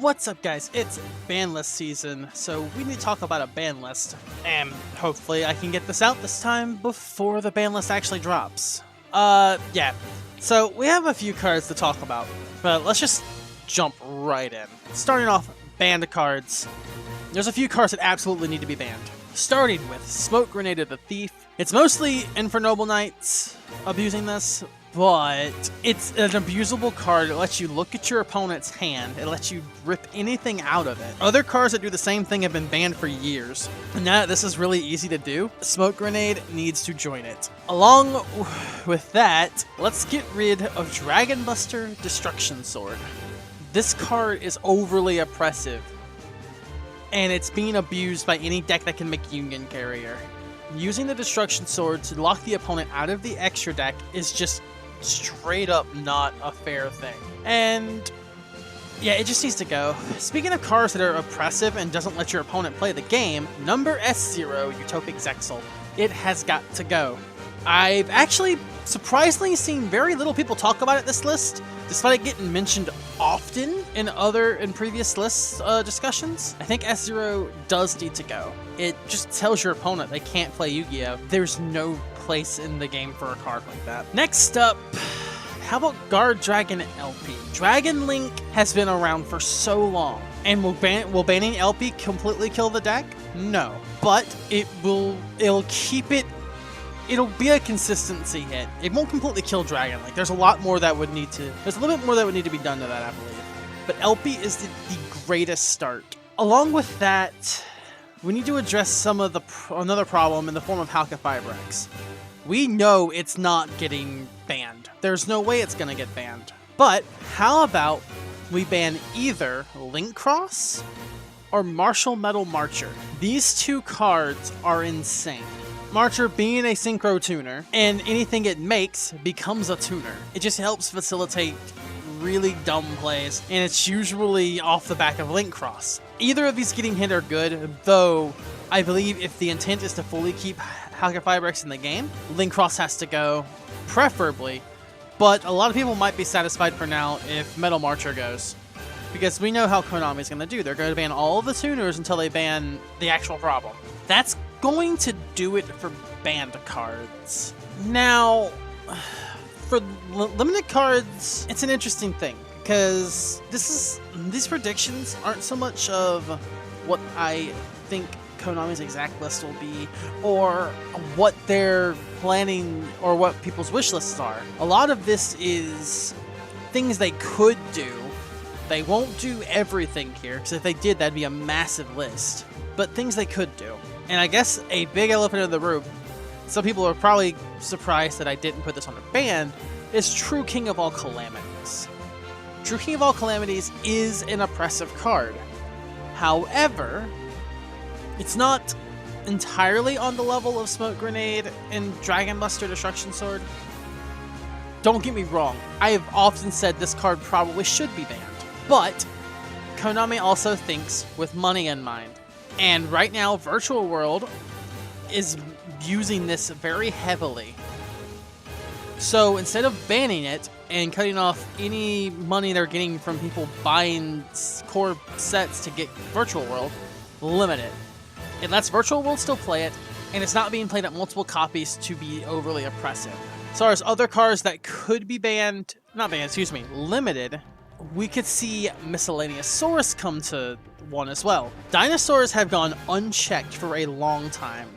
What's up, guys? It's Banlist season, so we need to talk about a ban list, and hopefully I can get this out this time before the ban list actually drops. Yeah. So we have a few cards to talk about, but let's just jump right in. Starting off, banned cards. There's a few cards that absolutely need to be banned. Starting with Smoke Grenade of the Thief. It's mostly Infernoble Knights abusing this, but it's an abusable card. It lets you look at your opponent's hand. It lets you rip anything out of it. Other cards that do the same thing have been banned for years. And now that this is really easy to do, Smoke Grenade needs to join it. Along with that, let's get rid of Dragon Buster Destruction Sword. This card is overly oppressive, and it's being abused by any deck that can make Union Carrier. Using the Destruction Sword to lock the opponent out of the extra deck is just straight up not a fair thing. And yeah, it just needs to go. Speaking of cards that are oppressive and doesn't let your opponent play the game, number S0, Utopic Zexal. It has got to go. I've actually surprisingly seen very little people talk about it this list, despite it getting mentioned often in previous list discussions. I think S0 does need to go. It just tells your opponent they can't play Yu-Gi-Oh! There's no place in the game for a card like that. Next up, how about Guard Dragon LP? Dragon Link has been around for so long, and will banning LP completely kill the deck? No, but it'll keep it. It'll be a consistency hit. It won't completely kill Dragon Link. There's a lot more that would need to. There's a little bit more that would need to be done to that, I believe. But LP is the greatest start. Along with that, we need to address another problem in the form of Halka Fibrex. We know it's not getting banned. There's no way it's gonna get banned. But how about we ban either Link Cross or Martial Metal Marcher? These two cards are insane. Marcher being a synchro tuner, and anything it makes becomes a tuner. It just helps facilitate really dumb plays, and it's usually off the back of Link Cross. Either of these getting hit are good, though I believe if the intent is to fully keep Halka Fibrex in the game, Link Cross has to go, preferably, but a lot of people might be satisfied for now if Metal Marcher goes, because we know how Konami is going to do. They're going to ban all of the tuners until they ban the actual problem. That's going to do it for banned cards. Now, for limited cards, it's an interesting thing, because these predictions aren't so much of what I think Konami's exact list will be, or what they're planning, or what people's wish lists are. A lot of this is things they could do. They won't do everything here, because if they did, that'd be a massive list. But things they could do. And I guess a big elephant in the room, some people are probably surprised that I didn't put this on the band, is True King of All Calamities. True King of All Calamities is an oppressive card. However, it's not entirely on the level of Smoke Grenade and Dragon Buster Destruction Sword. Don't get me wrong, I have often said this card probably should be banned, but Konami also thinks with money in mind. And right now, Virtual World is using this very heavily. So instead of banning it and cutting off any money they're getting from people buying core sets to get Virtual World, limit it. It lets Virtual World still play it, and it's not being played at multiple copies to be overly oppressive. As far as other cards that could be limited, we could see Miscellaneous Source come to one as well. Dinosaurs have gone unchecked for a long time.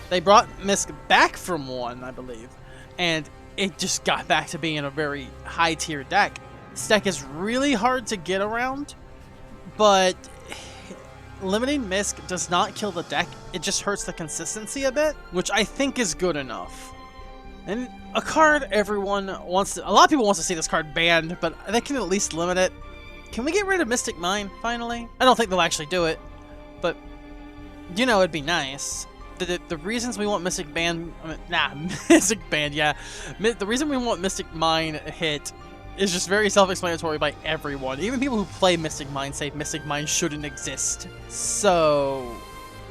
They brought Misk back from one, I believe, and it just got back to being a very high tier deck. This deck is really hard to get around, but limiting Misk does not kill the deck, it just hurts the consistency a bit, which I think is good enough. And a card a lot of people want to see this card banned, but they can at least limit it. Can we get rid of Mystic Mine, finally? I don't think they'll actually do it, but, you know, it'd be nice. The reasons we want Mystic Mine, yeah. The reason we want Mystic Mine hit is just very self-explanatory by everyone. Even people who play Mystic Mine say Mystic Mine shouldn't exist. So,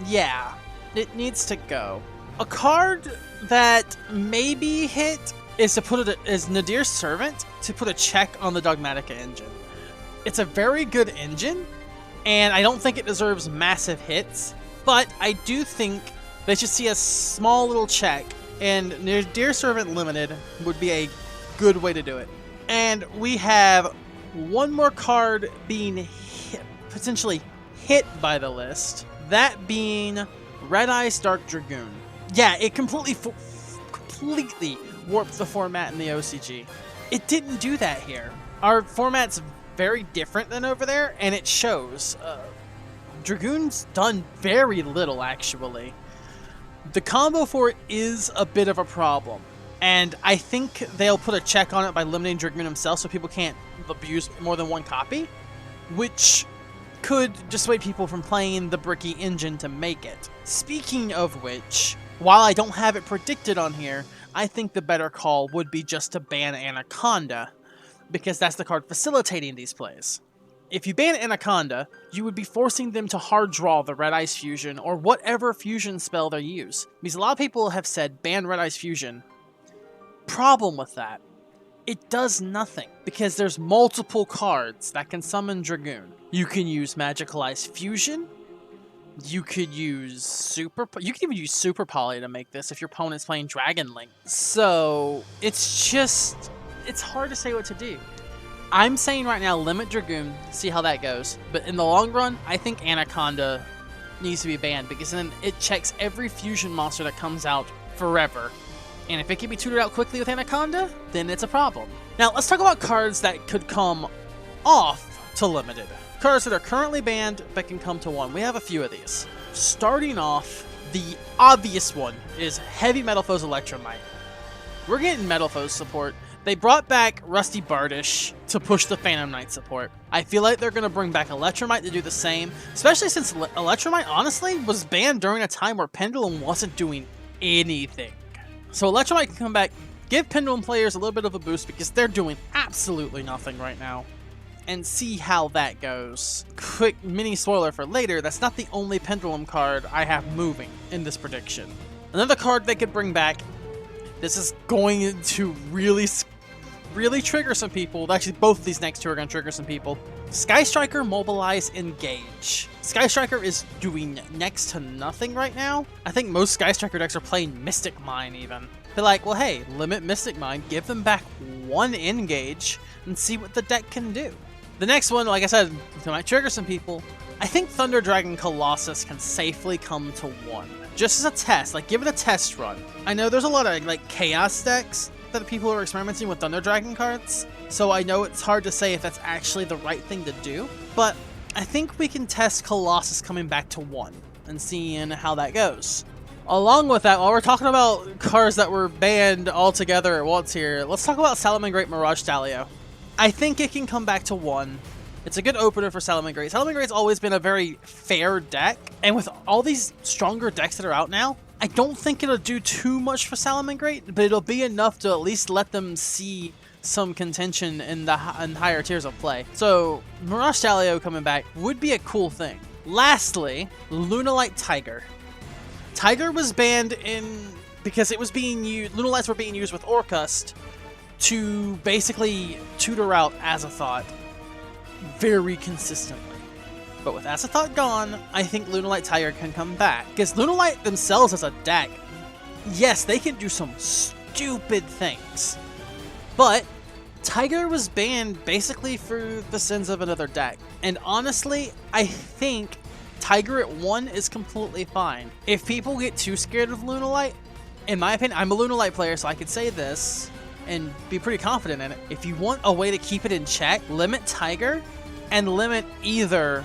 yeah, it needs to go. A card that may be hit is Nadir's Servant, to put a check on the Dogmatica engine. It's a very good engine, and I don't think it deserves massive hits, but I do think they should see a small little check, and Dear Servant Limited would be a good way to do it. And we have one more card being potentially hit by the list, that being Red Eyes Dark Dragoon. Yeah, it completely warped the format in the OCG. It didn't do that here. Our format's very different than over there, and it shows. Dragoon's done very little, actually. The combo for it is a bit of a problem, and I think they'll put a check on it by limiting Dragoon himself so people can't abuse more than one copy, which could dissuade people from playing the bricky engine to make it. Speaking of which, while I don't have it predicted on here, I think the better call would be just to ban Anaconda, because that's the card facilitating these plays. If you ban Anaconda, you would be forcing them to hard draw the Red Eyes Fusion or whatever fusion spell they use. Because a lot of people have said ban Red Eyes Fusion. Problem with that, it does nothing, because there's multiple cards that can summon Dragoon. You can use Magical Eyes Fusion, you could use you could even use Super Poly to make this if your opponent's playing Dragon Link. So it's hard to say what to do. I'm saying right now, limit Dragoon, see how that goes. But in the long run, I think Anaconda needs to be banned, because then it checks every fusion monster that comes out forever. And if it can be tutored out quickly with Anaconda, then it's a problem. Now, let's talk about cards that could come off to limited. Cards that are currently banned but can come to 1. We have a few of these. Starting off, the obvious one is Heavy Metal Foes Electromite. We're getting Metal Foes support. They brought back Rusty Bardish to push the Phantom Knight support. I feel like they're going to bring back Electromite to do the same, especially since Electromite, honestly, was banned during a time where Pendulum wasn't doing anything. So Electromite can come back, give Pendulum players a little bit of a boost, because they're doing absolutely nothing right now, and see how that goes. Quick mini spoiler for later, that's not the only Pendulum card I have moving in this prediction. Another card they could bring back, this is going to really trigger some people. Actually, both of these next two are going to trigger some people. Sky Striker, Mobilize, Engage. Sky Striker is doing next to nothing right now. I think most Sky Striker decks are playing Mystic Mine even. They're like, well, hey, limit Mystic Mine, give them back 1 Engage, and see what the deck can do. The next one, like I said, might trigger some people. I think Thunder Dragon Colossus can safely come to 1. Just as a test, like give it a test run. I know there's a lot of like Chaos decks that people are experimenting with Thunder Dragon cards, so I know it's hard to say if that's actually the right thing to do, but I think we can test Colossus coming back to 1 and seeing how that goes. Along with that, while we're talking about cards that were banned altogether at once here, let's talk about Salamangreat Mirage Stalio. I think it can come back to 1. It's a good opener for Salamangreat. Salamangreat's always been a very fair deck, and with all these stronger decks that are out now, I don't think it'll do too much for Salamangreat, but it'll be enough to at least let them see some contention in higher tiers of play. So, Mirage Stalio coming back would be a cool thing. Lastly, Lunalight Tiger. Tiger was banned because it was being used. Lunalights were being used with Orcust to basically tutor out Azathoth very consistently. But with Azathoth gone, I think Lunalight Tiger can come back. Because Lunalight themselves as a deck, yes, they can do some stupid things. But Tiger was banned basically for the sins of another deck. And honestly, I think Tiger at 1 is completely fine. If people get too scared of Lunalight, in my opinion, I'm a Lunalight player, so I could say this and be pretty confident in it. If you want a way to keep it in check, limit Tiger and limit either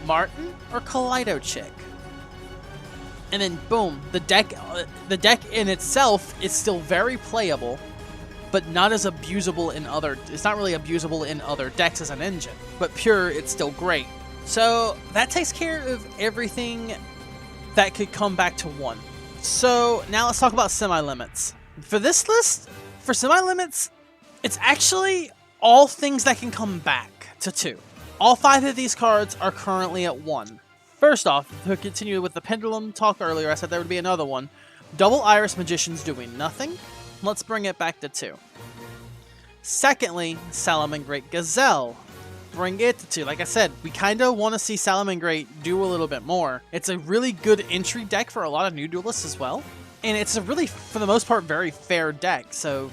Martin or Kaleido Chick. And then boom, the deck in itself is still very playable, but not as abusable in other, it's not really abusable in other decks as an engine, but pure, it's still great. So that takes care of everything that could come back to 1. So now let's talk about semi-limits. For this list, for semi-limits, it's actually all things that can come back to 2. All 5 of these cards are currently at 1. First off, to continue with the Pendulum talk earlier, I said there would be another one. Double Iris Magician's doing nothing. Let's bring it back to 2. Secondly, Salamangreat Gazelle. bring it to 2. Like I said, we kind of want to see Salamangreat do a little bit more. It's a really good entry deck for a lot of new duelists as well. And it's a really, for the most part, very fair deck. So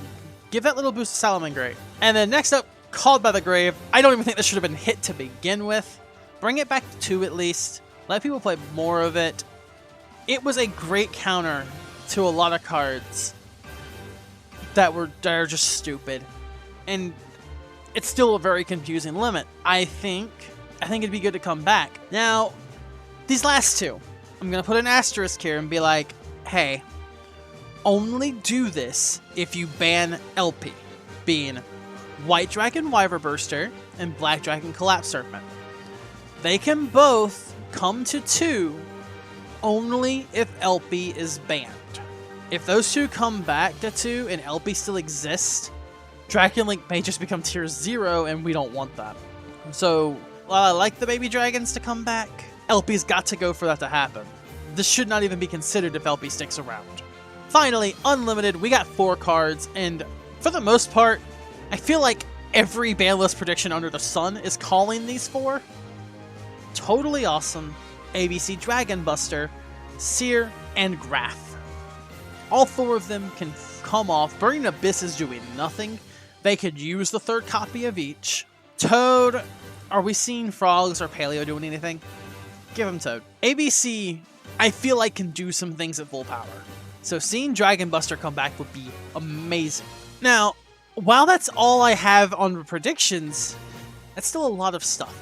give that little boost to Salamangreat. And then next up, Called by the Grave. I don't even think this should have been hit to begin with. Bring it back to 2 at least. Let people play more of it. It was a great counter to a lot of cards that are just stupid. And it's still a very confusing limit. I think it'd be good to come back. Now, these last 2, I'm going to put an asterisk here and be like, hey, only do this if you ban LP, being White Dragon Wyver Burster and Black Dragon Collapse Serpent. They can both come to 2 only if LP is banned. If those 2 come back to 2 and LP still exists, Dragon Link may just become tier 0 and we don't want that. So, while I like the baby dragons to come back, LP's got to go for that to happen. This should not even be considered if LP sticks around. Finally, Unlimited, we got 4 cards, and for the most part, I feel like every banlist prediction under the sun is calling these 4. Totally awesome. ABC Dragon Buster, Seer, and Graph. All 4 of them can come off. Burning Abyss is doing nothing. They could use the 3rd copy of each. Toad, are we seeing Frogs or Paleo doing anything? Give him Toad. ABC, I feel like can do some things at full power. So seeing Dragon Buster come back would be amazing. Now, while that's all I have on the predictions, that's still a lot of stuff.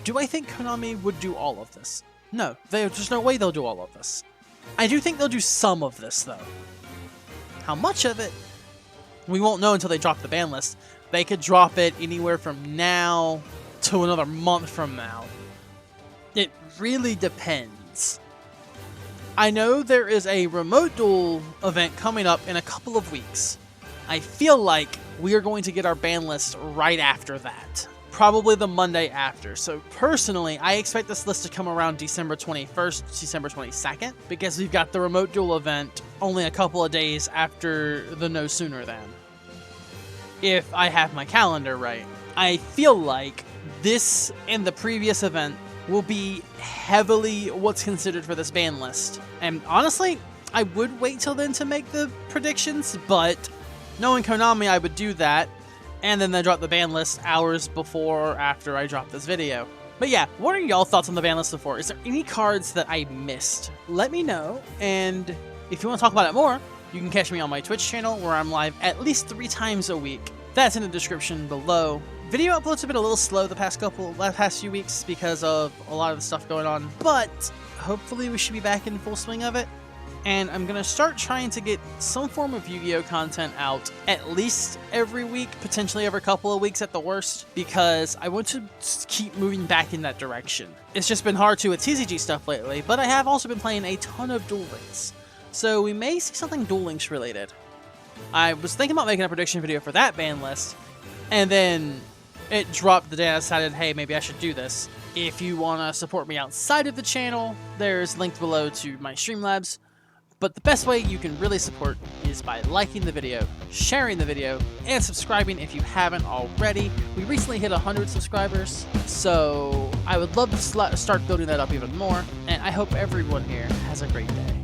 Do I think Konami would do all of this? No, there's no way they'll do all of this. I do think they'll do some of this, though. How much of it? We won't know until they drop the ban list. They could drop it anywhere from now to another month from now. It really depends. I know there is a remote duel event coming up in a couple of weeks. I feel like we are going to get our ban list right after that. Probably the Monday after. So personally, I expect this list to come around December 21st, December 22nd, because we've got the remote duel event only a couple of days after the No Sooner Than. If I have my calendar right. I feel like this and the previous event will be heavily what's considered for this ban list. And honestly, I would wait till then to make the predictions, but knowing Konami, I would do that. And then they drop the ban list hours before or after I drop this video. But yeah, what are y'all thoughts on the ban list before? Is there any cards that I missed? Let me know, and if you want to talk about it more, you can catch me on my Twitch channel where I'm live at least 3 times a week. That's in the description below. Video uploads have been a little slow the past few weeks because of a lot of the stuff going on, but hopefully we should be back in full swing of it. And I'm going to start trying to get some form of Yu-Gi-Oh! Content out at least every week, potentially every couple of weeks at the worst, because I want to keep moving back in that direction. It's just been hard to with TCG stuff lately, but I have also been playing a ton of Duel Links, so we may see something Duel Links related. I was thinking about making a prediction video for that ban list, and then it dropped the day I decided, hey, maybe I should do this. If you want to support me outside of the channel, there's linked below to my Streamlabs. But the best way you can really support is by liking the video, sharing the video, and subscribing if you haven't already. We recently hit 100 subscribers, so I would love to start building that up even more, and I hope everyone here has a great day.